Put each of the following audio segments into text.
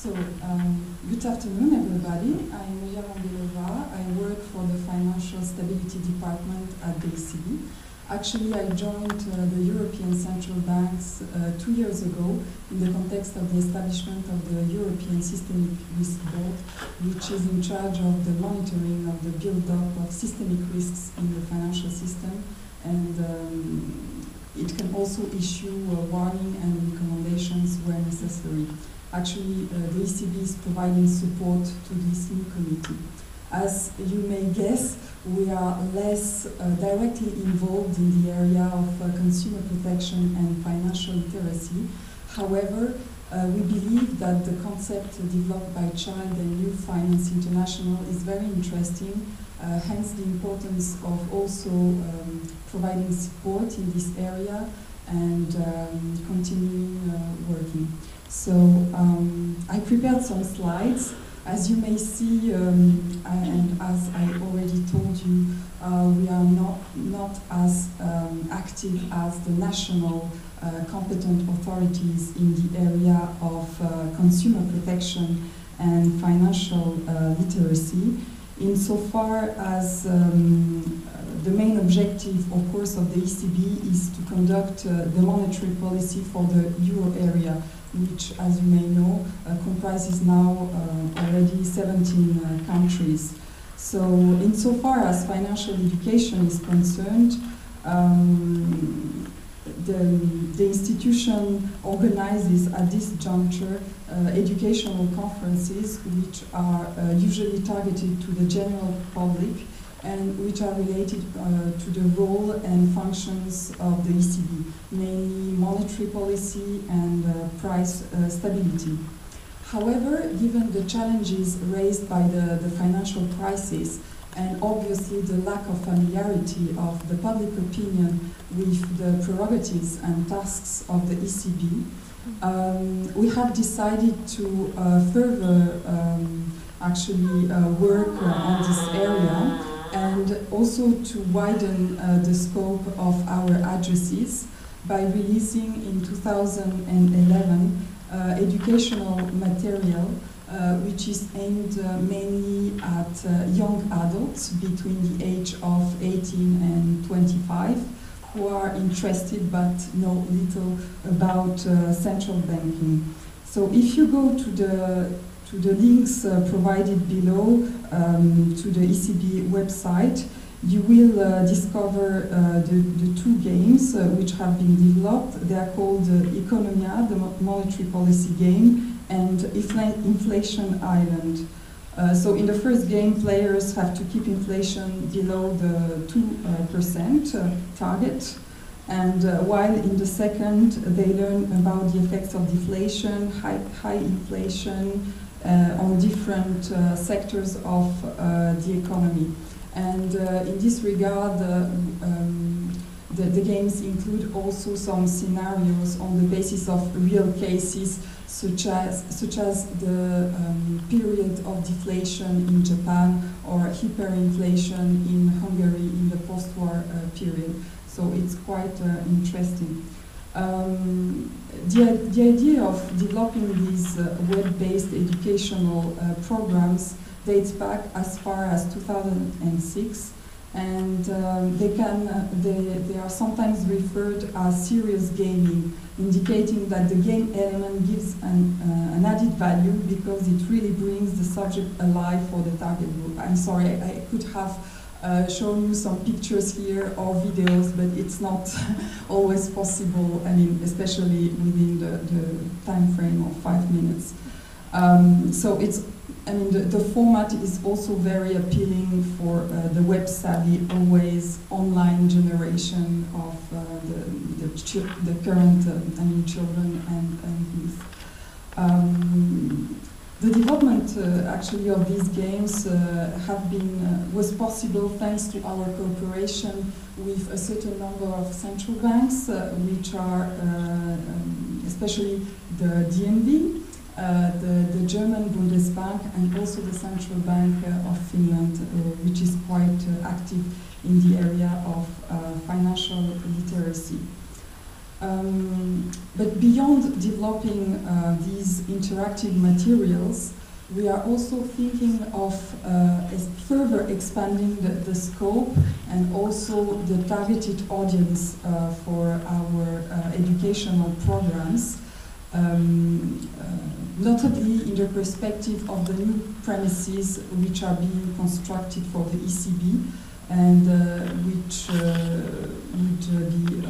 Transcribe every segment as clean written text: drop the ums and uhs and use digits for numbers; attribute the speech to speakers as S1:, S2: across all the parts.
S1: So, good afternoon, everybody. I'm Olya Ranguelova. I work for the Financial Stability Department at the ECB. Actually, I joined the European Central Banks 2 years ago in the context of the establishment of the European Systemic Risk Board, which is in charge of the monitoring of the build-up of systemic risks in the financial system, and it can also issue warning and recommendations where necessary. Actually, the ECB is providing support to this new committee. As you may guess, we are less directly involved in the area of consumer protection and financial literacy. However, we believe that the concept developed by Child and Youth Finance International is very interesting, hence the importance of also providing support in this area and continuing working. So I prepared some slides. As you may see, and as I already told you, we are not as active as the national competent authorities in the area of consumer protection and financial literacy, insofar as the main objective, of course, of the ECB is to conduct the monetary policy for the euro area, which, as you may know, comprises now already 17 countries. So, insofar as financial education is concerned, the institution organizes at this juncture educational conferences which are usually targeted to the general public and which are related to the role and functions of the ECB, namely monetary policy and price stability. However, given the challenges raised by the financial crisis and obviously the lack of familiarity of the public opinion with the prerogatives and tasks of the ECB, we have decided to further actually work on this area, and also to widen the scope of our addresses by releasing in 2011 educational material which is aimed mainly at young adults between the age of 18 and 25 who are interested but know little about central banking. So if you go to the links provided below to the ECB website, you will discover the two games which have been developed. They are called Economia, the monetary policy game, and Inflation Island. So in the first game, players have to keep inflation below the 2% target. And while in the second, they learn about the effects of deflation, high inflation, on different sectors of the economy. And in this regard, the games include also some scenarios on the basis of real cases, such as the period of deflation in Japan or hyperinflation in Hungary in the post-war period. So it's quite interesting. The idea of developing these web-based educational programs dates back as far as 2006, and they are sometimes referred as serious gaming, indicating that the game element gives an added value because it really brings the subject alive for the target group. I'm sorry, I could have shown you some pictures here or videos, but it's not always possible, I mean, especially within the time frame of 5 minutes. So it's, I mean, the format is also very appealing for the web-savvy, always online generation of the current, I mean, children and youth. The development actually of these games was possible thanks to our cooperation with a certain number of central banks, which are especially the DNB, the German Bundesbank, and also the Central Bank of Finland, which is quite active in the area of financial literacy. But beyond developing these interactive materials, we are also thinking of further expanding the scope and also the targeted audience for our educational programs, notably in the perspective of the new premises which are being constructed for the ECB and which would be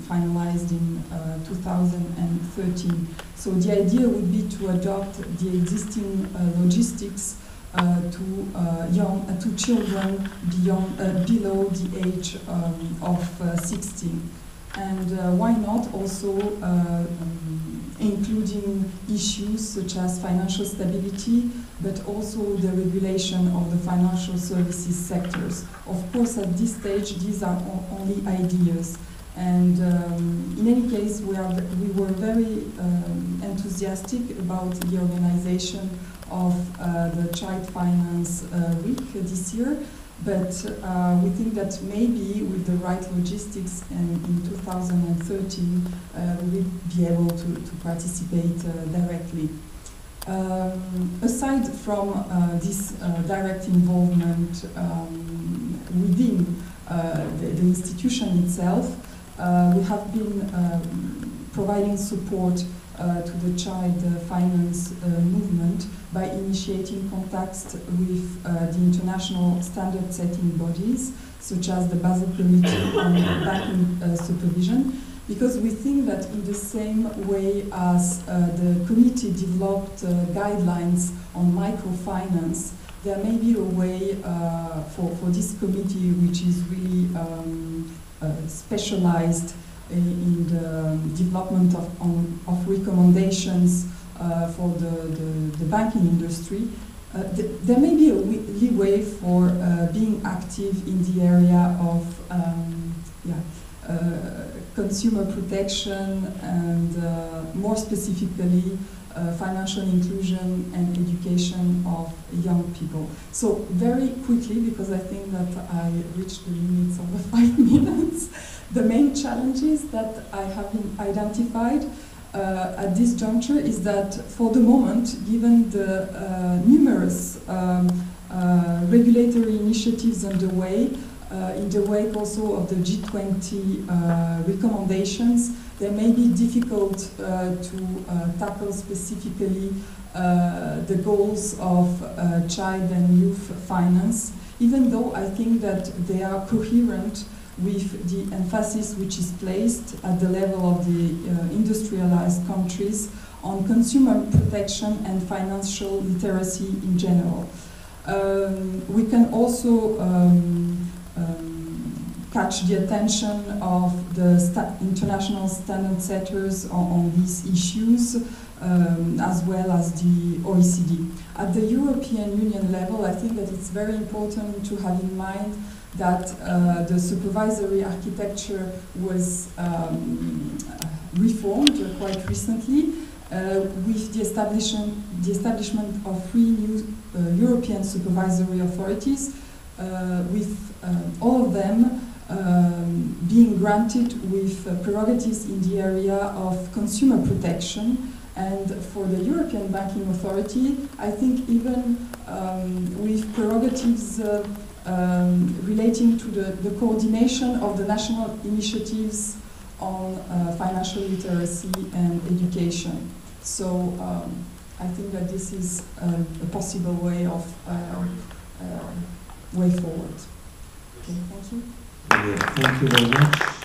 S1: finalized in 2013. So the idea would be to adopt the existing logistics to children below the age of 16. And why not also including issues such as financial stability, but also the regulation of the financial services sectors. Of course, at this stage, these are only ideas. And in any case, we were very enthusiastic about the organization of the Child Finance Week this year. But we think that maybe with the right logistics in 2013, we will be able to participate directly. Aside from this direct involvement within the institution itself, we have been providing support to the child finance movement by initiating contacts with the international standard-setting bodies, such as the Basel Committee on Banking Supervision, because we think that in the same way as the committee developed guidelines on microfinance, there may be a way for this committee, which is really specialized in the development of recommendations for the banking industry. There may be a leeway for being active in the area of consumer protection and more specifically financial inclusion and education of young people. So very quickly, because I think that I reached the limits of the 5 minutes, the main challenges that I have identified at this juncture is that for the moment, given the numerous regulatory initiatives underway, in the wake also of the G20 recommendations, they may be difficult to tackle specifically the goals of child and youth finance, even though I think that they are coherent with the emphasis which is placed at the level of the industrialized countries on consumer protection and financial literacy in general. We can also catch the attention of the international standard setters on these issues, as well as the OECD. At the European Union level, I think that it's very important to have in mind that the supervisory architecture was reformed quite recently with the establishment of 3 new European supervisory authorities, with all of them being granted with prerogatives in the area of consumer protection. And for the European Banking Authority, I think even with prerogatives relating to the coordination of the national initiatives on financial literacy and education. So I think that this is a possible way of way forward. Okay, thank you.
S2: Yeah, thank you very much.